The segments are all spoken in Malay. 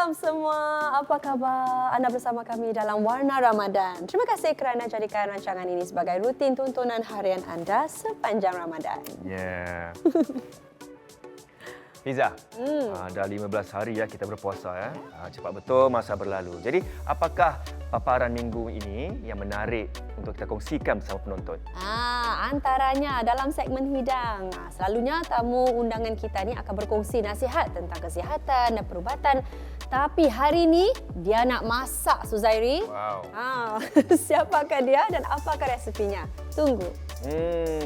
malam semua. Apa khabar? Anda bersama kami dalam Warna Ramadan. Terima kasih kerana jadikan rancangan ini sebagai rutin tontonan harian anda sepanjang Ramadan. Yeah. Fiza, dah 15 hari ya kita berpuasa ya. Cepat betul masa berlalu. Jadi, apakah paparan minggu ini yang menarik untuk kita kongsikan bersama penonton? Antaranya dalam segmen hidang. Selalunya tamu undangan kita ni akan berkongsi nasihat tentang kesihatan dan perubatan. Tapi hari ini dia nak masak, Suzairi. Wow. Siapakah dia dan apakah resepinya? Tunggu.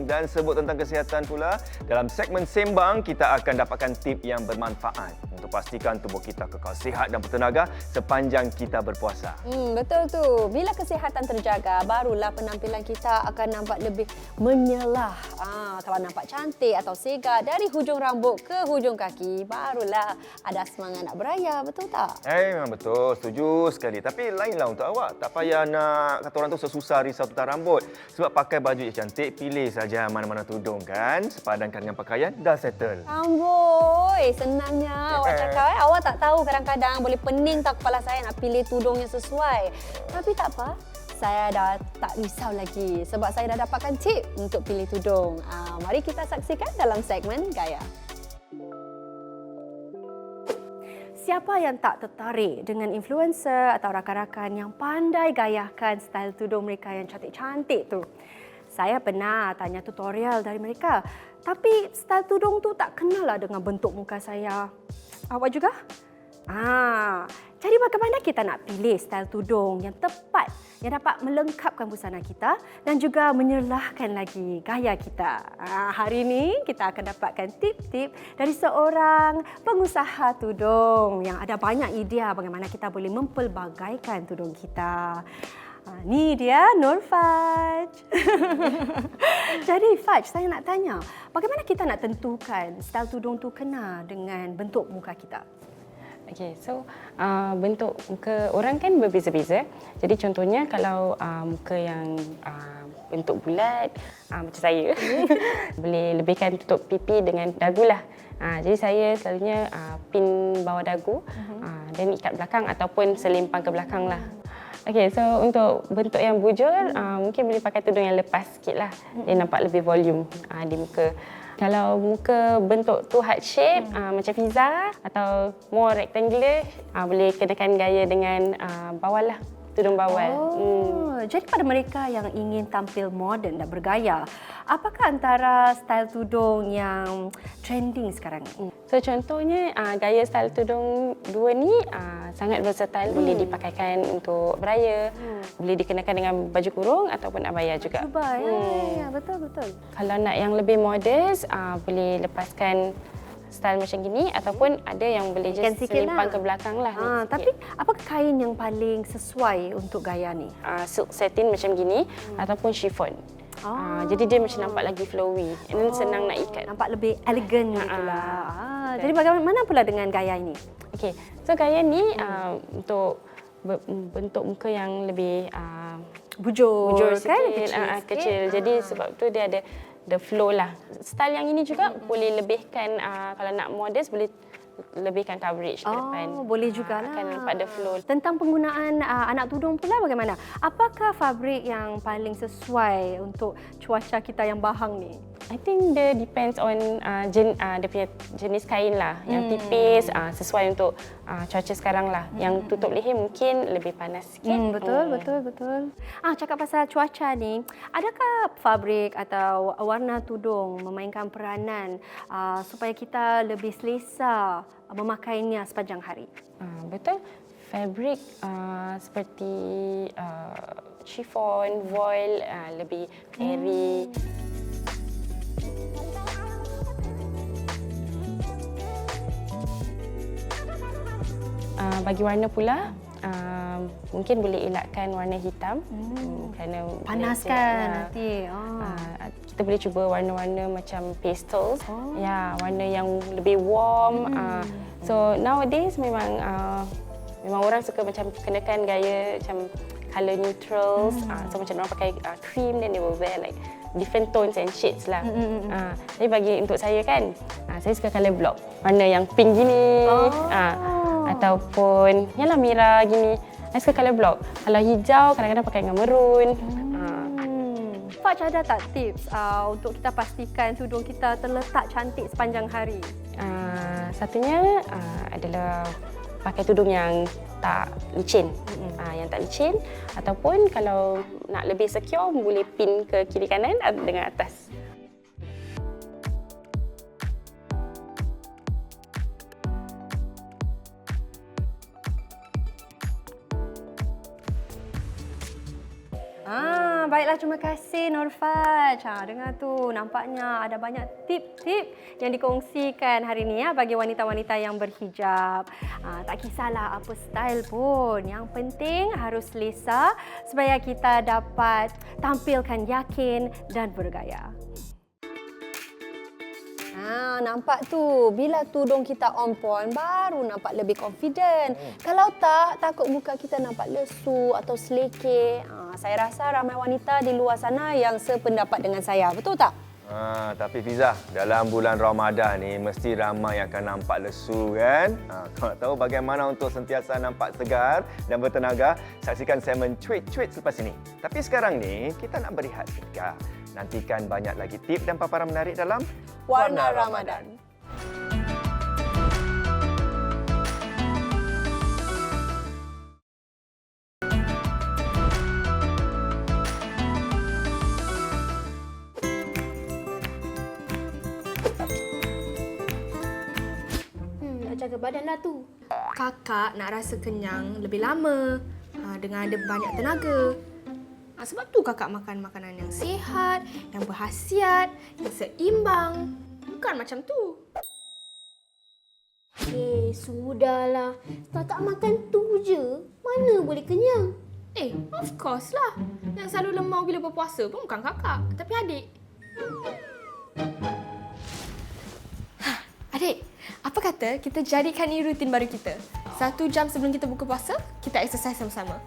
Dan sebut tentang kesihatan pula, dalam segmen Sembang kita akan dapatkan tip yang bermanfaat untuk pastikan tubuh kita kekal sihat dan bertenaga sepanjang kita berpuasa. Betul tu. Bila kesihatan terjaga, barulah penampilan kita akan nampak lebih menyelah. Kalau nampak cantik atau segar dari hujung rambut ke hujung kaki, barulah ada semangat nak beraya, betul tak? Memang betul, setuju sekali. Tapi lainlah untuk awak. Tak payah nak kata orang tu sesusah risau tentang rambut. Sebab pakai baju yang cantik, pilih saja mana-mana tudung kan. Sepadankan dengan pakaian, dah settle. Amboi, senangnya awak cakap. Awak tak tahu kadang-kadang boleh pening tak kepala saya nak pilih tudung yang sesuai. Tapi tak apa, saya dah tak risau lagi sebab saya dah dapatkan tip untuk pilih tudung. Mari kita saksikan dalam segmen Gaya. Siapa yang tak tertarik dengan influencer atau rakan-rakan yang pandai gayakan style tudung mereka yang cantik-cantik tu? Saya pernah tanya tutorial dari mereka, tapi style tudung tu tak kenal lah dengan bentuk muka saya. Awak juga? Jadi bagaimana kita nak pilih style tudung yang tepat, yang dapat melengkapkan busana kita dan juga menyerlahkan lagi gaya kita? Hari ini kita akan dapatkan tip-tip dari seorang pengusaha tudung yang ada banyak idea bagaimana kita boleh mempelbagaikan tudung kita. Ni dia Nur Faj. Jadi Faj, saya nak tanya, bagaimana kita nak tentukan style tudung tu kena dengan bentuk muka kita? Okay, so bentuk muka orang kan berbeza-beza. Jadi contohnya kalau muka yang bentuk bulat macam saya, boleh lebihkan tutup pipi dengan dagu lah. Jadi saya selalunya pin bawah dagu dan ikat belakang ataupun selimpang ke belakang lah. Okay, so untuk bentuk yang bujur, mungkin boleh pakai tudung yang lepas sikit lah. Dia nampak lebih volume di muka. Kalau muka bentuk tu heart shape macam Fiza atau more rectangular, boleh kenakan gaya dengan bawal lah, tudung bawal. Jadi pada mereka yang ingin tampil moden dan bergaya, apakah antara style tudung yang trending sekarang ni? So contohnya gaya style tudung dua ni sangat versatile, boleh dipakaikan untuk beraya, boleh dikenakan dengan baju kurung ataupun abaya juga. Cuba ya, betul. Kalau nak yang lebih modest, boleh lepaskan style macam gini ataupun ada yang boleh just selimpang ke belakang lah. Tapi apakah kain yang paling sesuai untuk gaya ni? Silk satin macam gini ataupun chiffon. Jadi dia macam nampak lagi flowy and then senang nak ikat. Nampak lebih elegan gitulah. Jadi bagaimana pula dengan gaya ini? Okay, so gaya ni untuk bentuk muka yang lebih bujur sikit, kan? kecil. Jadi sebab tu dia ada the flow lah. Style yang ini juga boleh lebihkan, kalau nak modest boleh lebihkan coverage ke depan. Boleh jugalah. Akan nampak the flow. Tentang penggunaan anak tudung pula bagaimana? Apakah fabrik yang paling sesuai untuk cuaca kita yang bahang ni? I think dia depends on dia punya jenis kain lah. Yang tipis sesuai untuk cuaca sekarang lah. Yang tutup leher mungkin lebih panas sikit. Betul. Cakap pasal cuaca ni, adakah fabrik atau warna tudung memainkan peranan supaya kita lebih selesa memakainya sepanjang hari? Betul. Fabric seperti chiffon, voile lebih airy. Bagi warna pula, mungkin boleh elakkan warna hitam kerana panaskan nanti. Kita boleh cuba warna-warna macam pastels, warna yang lebih warm. So nowadays memang orang suka macam kenakan gaya macam color neutrals. So macam orang pakai cream, then they will wear like different tones and shades lah. Jadi bagi untuk saya kan, saya suka color block, warna yang pink gini. Ataupun yalah Mira gini. I suka colour block. Kalau hijau kadang-kadang pakai dengan maroon. Fak ada tak tips untuk kita pastikan tudung kita terletak cantik sepanjang hari? Satunya adalah pakai tudung yang tak licin. Yang tak licin ataupun kalau nak lebih secure boleh pin ke kiri kanan dengan atas. Baiklah, terima kasih Nurfaj. Dengar tu, nampaknya ada banyak tip-tip yang dikongsikan hari ini ya bagi wanita-wanita yang berhijab. Tak kisahlah apa style pun, yang penting harus selesa supaya kita dapat tampilkan yakin dan bergaya. Nampak tu, bila tudung kita on point baru nampak lebih confident. Kalau tak, takut muka kita nampak lesu atau selekeh. Saya rasa ramai wanita di luar sana yang sependapat dengan saya. Betul tak? Tapi Fizzah, dalam bulan Ramadan ni mesti ramai yang akan nampak lesu kan? Kalau nak tahu bagaimana untuk sentiasa nampak segar dan bertenaga, saksikan segmen Cuit-Cuit selepas ini. Tapi sekarang ni, kita nak berehat sejenak. Nantikan banyak lagi tip dan paparan menarik dalam Warna Ramadan. Nak jaga badan dah tu. Kakak nak rasa kenyang lebih lama dengan ada banyak tenaga. Sebab tu kakak makan makanan yang sihat, yang berkhasiat, yang seimbang. Bukan macam tu. Sudahlah. Tak makan tu je. Mana boleh kenyang? Of course lah. Yang selalu lemau bila berpuasa pun bukan kakak, tapi adik. Adik, apa kata kita jadikan ini rutin baru kita? 1 jam sebelum kita buka puasa, kita exercise sama-sama.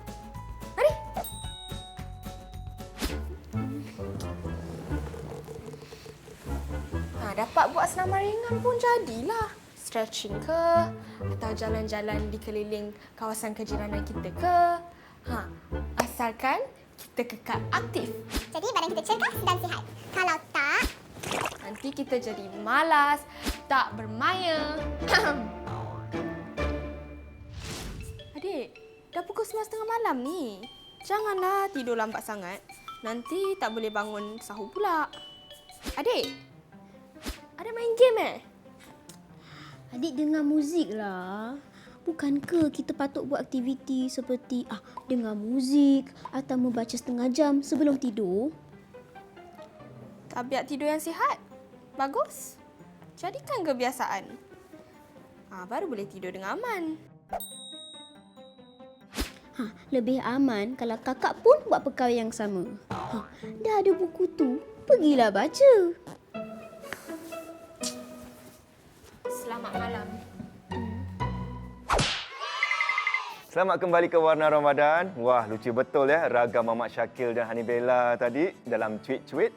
Mari. Dapat buat senaman ringan pun jadilah. Stretching ke, atau jalan-jalan di keliling kawasan kejiranan kita ke. Asalkan kita kekal aktif. Jadi badan kita cergas dan sihat. Kalau tak, Nanti kita jadi malas, tak bermaya. Adik, dah pukul 9.30 malam ni. Janganlah tidur lambat sangat. Nanti tak boleh bangun sahur pula. Adik, ada main game Adik dengar muzik lah. Bukankah kita patut buat aktiviti seperti dengar muzik atau membaca setengah jam sebelum tidur? Tabiat tidur yang sihat. Bagus. Jadikan kebiasaan. Baru boleh tidur dengan aman. Lebih aman kalau kakak pun buat perkara yang sama. Dah ada buku tu, pergilah baca. Selamat malam. Selamat kembali ke Warna Ramadan. Wah, lucu betul ya ragam Muhammad Syakil dan Hani Bella tadi dalam Cuit-Cuit.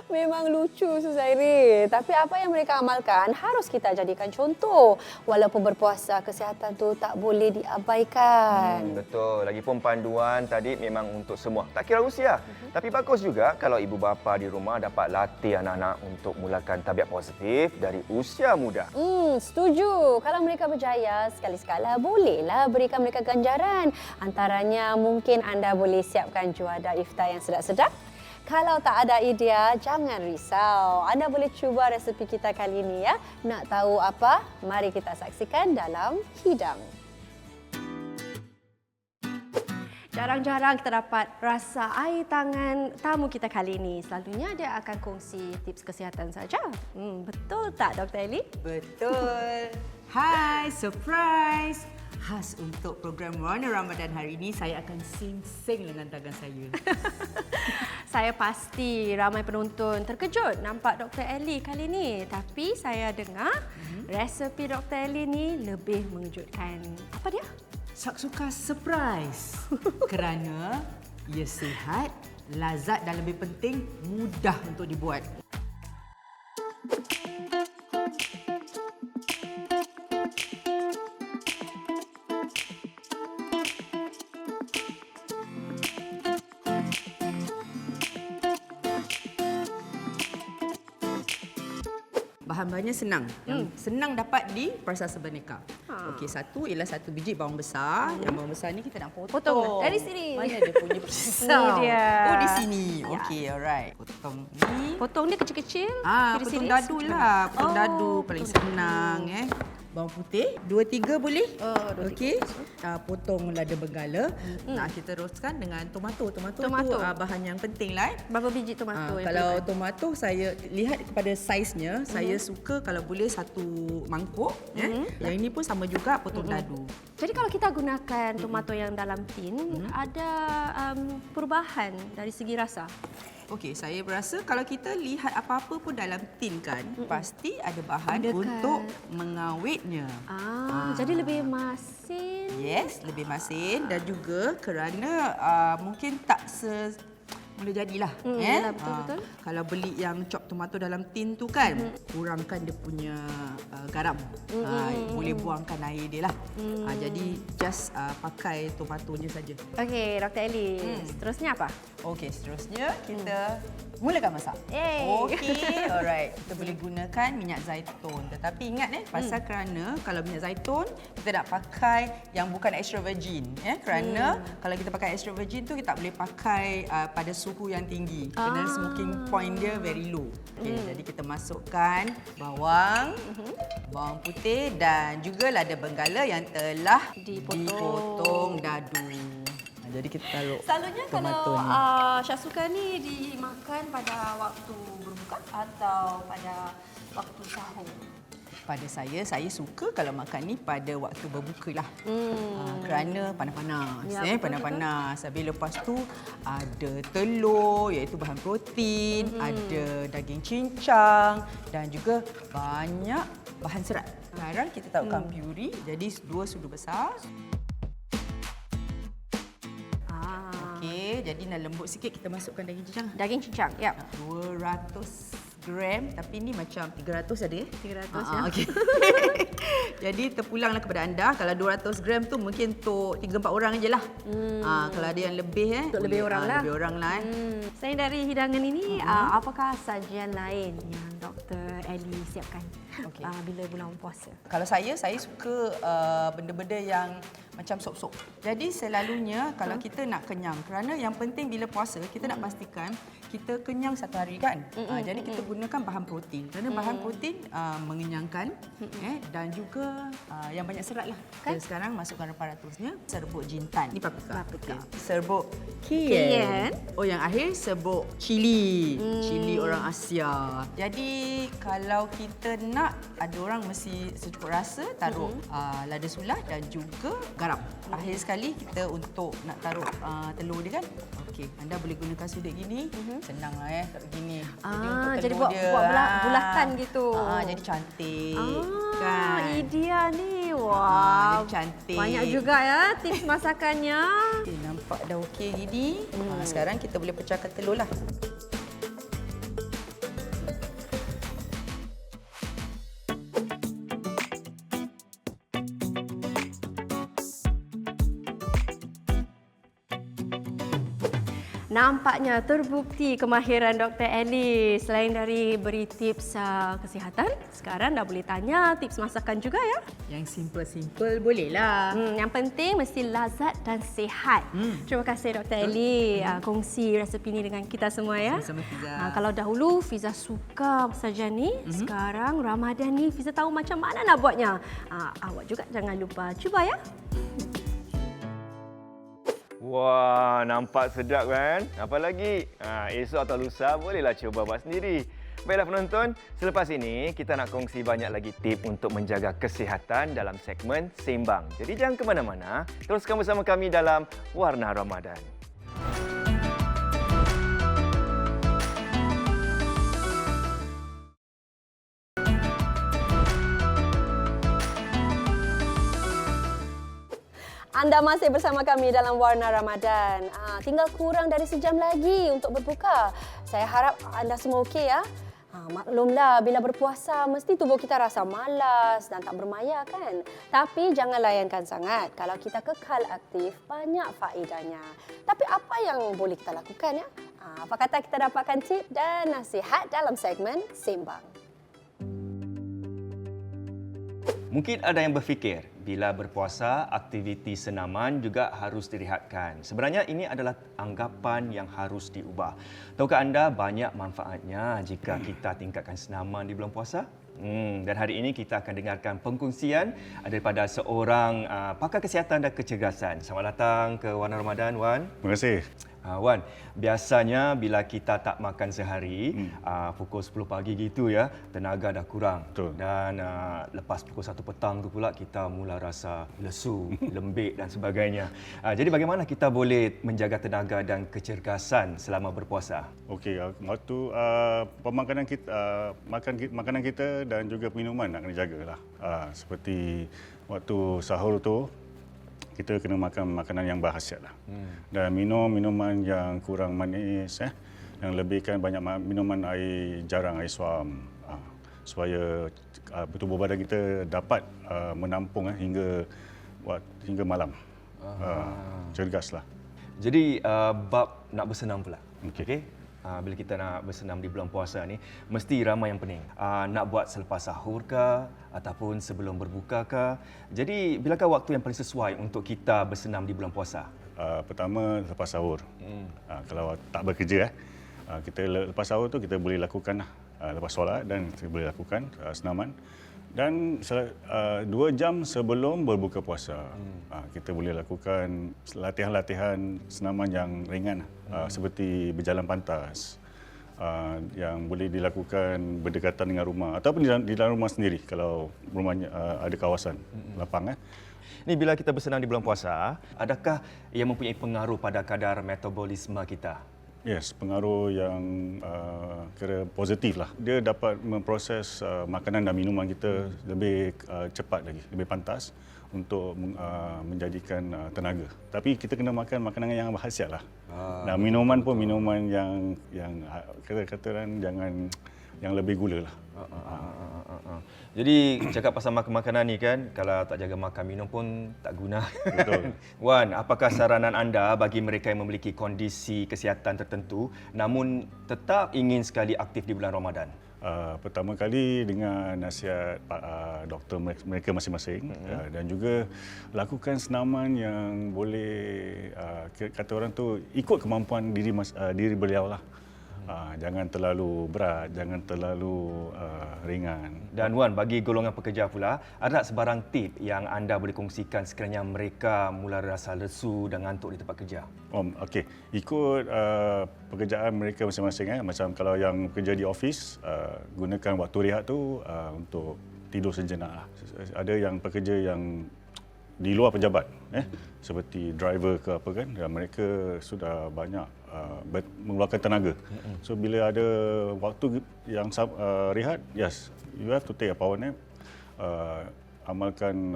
Memang lucu Suzairi. Tapi apa yang mereka amalkan harus kita jadikan contoh. Walaupun berpuasa, kesihatan tu tak boleh diabaikan. Betul. Lagipun panduan tadi memang untuk semua. Tak kira usia. Tapi bagus juga kalau ibu bapa di rumah dapat latih anak-anak untuk mulakan tabiat positif dari usia muda. Setuju. Kalau mereka berjaya, sekali-sekala bolehlah berikan mereka ganjaran. Antaranya mungkin anda boleh siapkan juadah iftar yang sedap-sedap. Kalau tak ada idea, jangan risau. Anda boleh cuba resepi kita kali ini ya. Nak tahu apa? Mari kita saksikan dalam Hidang. Jarang-jarang kita dapat rasa air tangan tamu kita kali ini. Selalunya dia akan kongsi tips kesihatan saja. Betul tak Dr. Ellie? Betul. Hai, surprise. Khas untuk program Warna Ramadan hari ini, saya akan sing-sing dengan tangan saya. Saya pasti ramai penonton terkejut nampak Dr. Ellie kali ini. Tapi saya dengar resepi Dr. Ellie ni lebih mengejutkan. Apa dia? Suka surprise. Kerana ia sihat, lazat dan lebih penting mudah untuk dibuat. bahan-bahannya senang. Yang senang dapat di Prasa Sebeneka. Okey, satu ialah 1 biji bawang besar. Yang bawang besar ni kita nak potong. Potong dari sini. Mana dia punya pisau? Ni dia. Oh, di sini. Okey, alright. Potong ni. Potong dia kecil-kecil. Potong tiris-tiris. dadu lah. Potong dadu paling senang Bawang putih 2-3 boleh? Okey. Potong lada benggala. Kita teruskan dengan tomato. Tomato tu bahan yang penting lah. Berapa biji tomato yang Kalau perlukan? tomato saya lihat kepada saiznya, saya suka kalau boleh 1 mangkuk. Yang ini pun sama juga potong dadu. Jadi kalau kita gunakan tomato yang dalam tin, ada perubahan dari segi rasa? Okey, saya berasa kalau kita lihat apa-apa pun dalam tin kan, pasti ada bahan untuk mengawetnya. Jadi lebih masin. Yes, lebih masin dan juga kerana mungkin tak boleh jadilah. Yalah, betul-betul. Kalau beli yang chop tomato dalam tin tu kan, kurangkan dia punya garam. Boleh buangkan air dia lah. Jadi just pakai tomatonya saja. Okey, Dr. Ellie. Seterusnya apa? Okey, seterusnya kita mulakan masak. Okey, alright. Kita boleh gunakan minyak zaitun. Tetapi ingat pasal kerana kalau minyak zaitun kita nak pakai yang bukan extra virgin. Kerana kalau kita pakai extra virgin tu kita tak boleh pakai pada suhu yang tinggi. Kena smoking point dia very low. Okey, jadi kita masukkan bawang, bawang putih dan juga lada benggala yang telah dipotong dadu. Jadi kita taruh Selalunya tomato kalau ni. syasuka ni dimakan pada waktu berbuka atau pada waktu sahur? Pada saya suka kalau makan ni pada waktu berbuka lah. Kerana panas-panas. Ya, betul, Panas-panas. Habis lepas tu ada telur iaitu bahan protein, ada daging cincang dan juga banyak bahan serat. Sekarang kita taruhkan puri, jadi 2 sudu besar. Okey, jadi nak lembut sikit kita masukkan daging cincang. Daging cincang, ya. 200 gram, tapi ni macam 300 ada 300 ya. Okey. Jadi terpulanglah kepada anda. Kalau 200 gram tu mungkin untuk 3-4 orang je lah. Kalau ada yang lebih Untuk lebih orang lah. Lebih orang lah Selain dari hidangan ini, apakah sajian lain yang Dr. Ellie siapkan bila bulan puasa? Kalau saya suka benda-benda yang macam sop-sop. Jadi selalunya kalau kita nak kenyang, kerana yang penting bila puasa kita nak pastikan kita kenyang satu hari kan. Jadi kita gunakan bahan protein. Kerana bahan protein mengenyangkan dan juga yang banyak serat lah. Kan? Sekarang masukkan rempah-rempahnya. Serbuk jintan. Ni paprika. Serbuk cayenne. Oh, yang akhir serbuk cili. Cili orang Asia. Jadi kalau kita nak, ada orang mesti secukup rasa taruh lada sulah dan juga garam. Akhir sekali kita untuk nak taruh telur dia kan. Okey, anda boleh gunakan sudut gini. Senanglah tak begini. Jadi buat bulatan gitu. Jadi cantik. Kan. Idea ni. Wah. Jadi cantik. Banyak juga ya tips masakannya. Okay, nampak dah okey gini. Sekarang kita boleh pecahkan telur lah. Nampaknya terbukti kemahiran Dr. Ellie. Selain dari beri tips kesihatan, sekarang dah boleh tanya tips masakan juga ya. Yang simple-simple boleh lah. Yang penting mesti lazat dan sihat. Terima kasih Dr. Ellie kongsi resepi ni dengan kita semua ya. Sama-sama Fiza. Kalau dahulu Fiza suka saja ni, sekarang Ramadan ni Fiza tahu macam mana nak buatnya. Awak juga jangan lupa cuba ya. Wah, nampak sedap kan? Apa lagi? Esok atau lusa bolehlah cuba buat sendiri. Baiklah penonton, selepas ini kita nak kongsi banyak lagi tip untuk menjaga kesihatan dalam segmen Sembang. Jadi jangan ke mana-mana, teruskan bersama kami dalam Warna Ramadan. Anda masih bersama kami dalam Warna Ramadan. Tinggal kurang dari sejam lagi untuk berbuka. Saya harap anda semua okey ya. Maklumlah bila berpuasa mesti tubuh kita rasa malas dan tak bermaya kan. Tapi jangan layankan sangat. Kalau kita kekal aktif, banyak faedahnya. Tapi apa yang boleh kita lakukan ya? Apa kata kita dapatkan tip dan nasihat dalam segmen Sembang. Mungkin ada yang berfikir, bila berpuasa, aktiviti senaman juga harus direhatkan. Sebenarnya ini adalah anggapan yang harus diubah. Tahukah anda banyak manfaatnya jika kita tingkatkan senaman di bulan puasa? Dan hari ini kita akan dengarkan pengkongsian daripada seorang pakar kesihatan dan kecergasan. Selamat datang ke Warna Ramadan, Wan. Terima kasih. Wan, biasanya bila kita tak makan sehari, pukul 10 pagi gitu ya, tenaga dah kurang. Betul. Dan lepas pukul 1 petang tu pula kita mula rasa lesu, lembik dan sebagainya. Jadi bagaimana kita boleh menjaga tenaga dan kecergasan selama berpuasa? Okey, waktu pemakanan kita, makanan kita dan juga minuman nak kena jagalah. Seperti waktu sahur tu, kita kena makan makanan yang berkhasiat lah. Dan minum minuman yang kurang manis, yang lebihkan banyak minuman air, jarang air suam, supaya tubuh badan kita dapat menampung hingga malam. Cergaslah. Jadi bab nak bersenam pula. Okey. Okey? Bila kita nak bersenam di bulan puasa ni, mesti ramai yang pening. Nak buat selepas sahur ke ataupun sebelum berbuka ke. Jadi bilakah waktu yang paling sesuai untuk kita bersenam di bulan puasa? Pertama lepas sahur. Kalau tak bekerja, kita lepas sahur tu kita boleh lakukan lepas solat dan kita boleh lakukan senaman. Dan 2 jam sebelum berbuka puasa, kita boleh lakukan latihan-latihan senaman yang ringan, seperti berjalan pantas, yang boleh dilakukan berdekatan dengan rumah ataupun di dalam rumah sendiri kalau rumahnya ada kawasan lapang. Ni bila kita bersenam di bulan puasa, adakah ia mempunyai pengaruh pada kadar metabolisme kita? Yes, pengaruh yang kira positif lah. Dia dapat memproses makanan dan minuman kita lebih cepat lagi, lebih pantas untuk menjadikan tenaga. Tapi kita kena makan makanan yang berkhasiat lah. Dan minuman pun minuman yang kata-katakan jangan yang lebih gula lah. Jadi cakap pasal makan makanan ni kan, kalau tak jaga makan minum pun tak guna. Betul. Wan, apakah saranan anda bagi mereka yang memiliki kondisi kesihatan tertentu namun tetap ingin sekali aktif di bulan Ramadan? Pertama kali dengan nasihat doktor mereka masing-masing, dan juga lakukan senaman yang boleh kata orang tu ikut kemampuan diri beliau lah. Jangan terlalu berat, jangan terlalu ringan. Dan Wan, bagi golongan pekerja pula, ada tak sebarang tip yang anda boleh kongsikan sekiranya mereka mula rasa lesu dan ngantuk di tempat kerja? Okey. Ikut pekerjaan mereka masing-masing. Macam kalau yang kerja di office, gunakan waktu rehat tu untuk tidur sejenak. Ada yang pekerja yang di luar pejabat, seperti driver ke apa kan, dan mereka sudah banyak mengeluarkan tenaga. So bila ada waktu yang rehat, yes, you have to take a power nap. Amalkan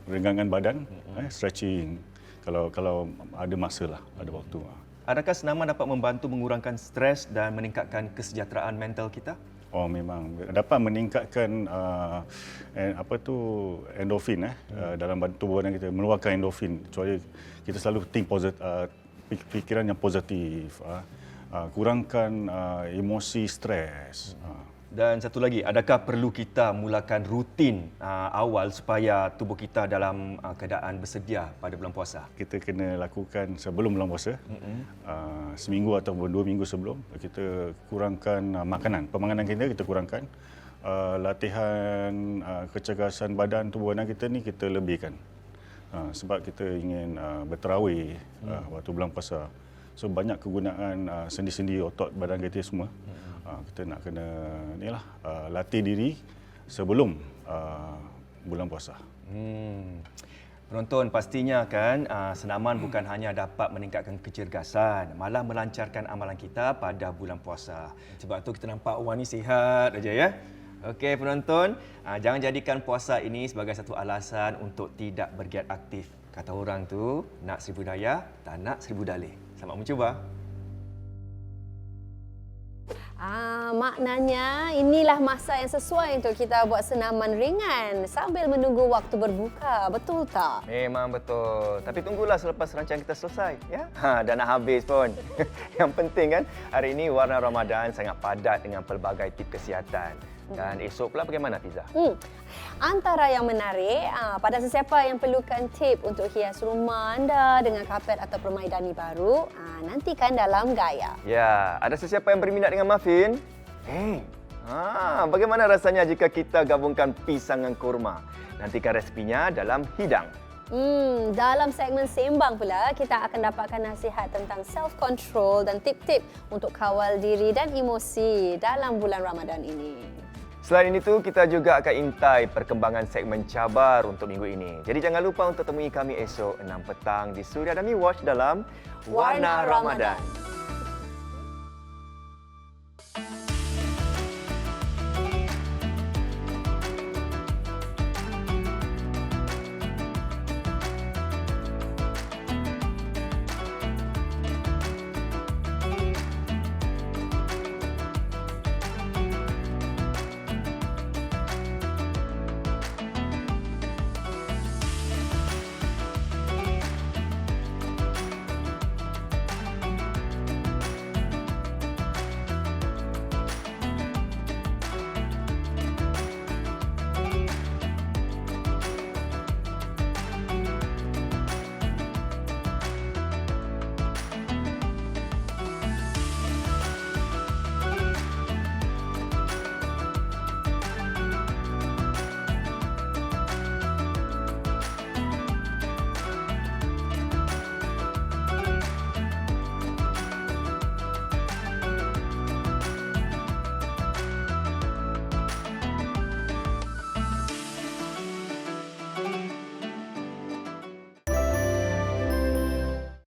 renggangan badan, stretching. Kalau ada masa lah, ada waktu. Adakah senaman dapat membantu mengurangkan stres dan meningkatkan kesejahteraan mental kita? Memang dapat meningkatkan endorfin dalam tubuh badan kita, mengeluarkan endorfin. Kecuali kita selalu think fikiran yang positif, kurangkan emosi stres. Dan satu lagi, adakah perlu kita mulakan rutin awal supaya tubuh kita dalam keadaan bersedia pada bulan puasa? Kita kena lakukan sebelum bulan puasa, seminggu ataupun 2 minggu sebelum. Kita kurangkan pemakanan kita kurangkan. Latihan kecergasan badan, tubuh badan kita ni kita lebihkan. Sebab kita ingin berterawih waktu bulan puasa. So banyak kegunaan sendi-sendi otot badan kita semua. Kita nak kena latih diri sebelum bulan puasa. Penonton, pastinya kan senaman bukan hanya dapat meningkatkan kecergasan, malah melancarkan amalan kita pada bulan puasa. Sebab tu kita nampak Wan ni sihat aja ya. Okey penonton, jangan jadikan puasa ini sebagai satu alasan untuk tidak bergiat aktif. Kata orang tu, nak 1000 daya, tak nak 1000 dalih. Selamat mencuba. Maknanya inilah masa yang sesuai untuk kita buat senaman ringan sambil menunggu waktu berbuka. Betul tak? Memang betul. Tapi tunggulah selepas rancangan kita selesai, ya. Dah nak habis pun. Yang penting kan, hari ini Warna Ramadan sangat padat dengan pelbagai tip kesihatan. Dan esok pula bagaimana, Fiza? Antara yang menarik, pada sesiapa yang perlukan tip untuk hias rumah anda dengan kapet atau permaidani baru, nantikan dalam Gaya. Ya, ada sesiapa yang berminat dengan muffin? Bagaimana rasanya jika kita gabungkan pisang dengan kurma? Nantikan resepinya dalam Hidang. Dalam segmen Sembang pula, kita akan dapatkan nasihat tentang self-control dan tip-tip untuk kawal diri dan emosi dalam bulan Ramadan ini. Selain itu, kita juga akan intai perkembangan segmen Cabar untuk minggu ini. Jadi jangan lupa untuk temui kami esok 6 petang di Suria dan Mi Watch dalam Warna Warna Ramadan. Ramadan.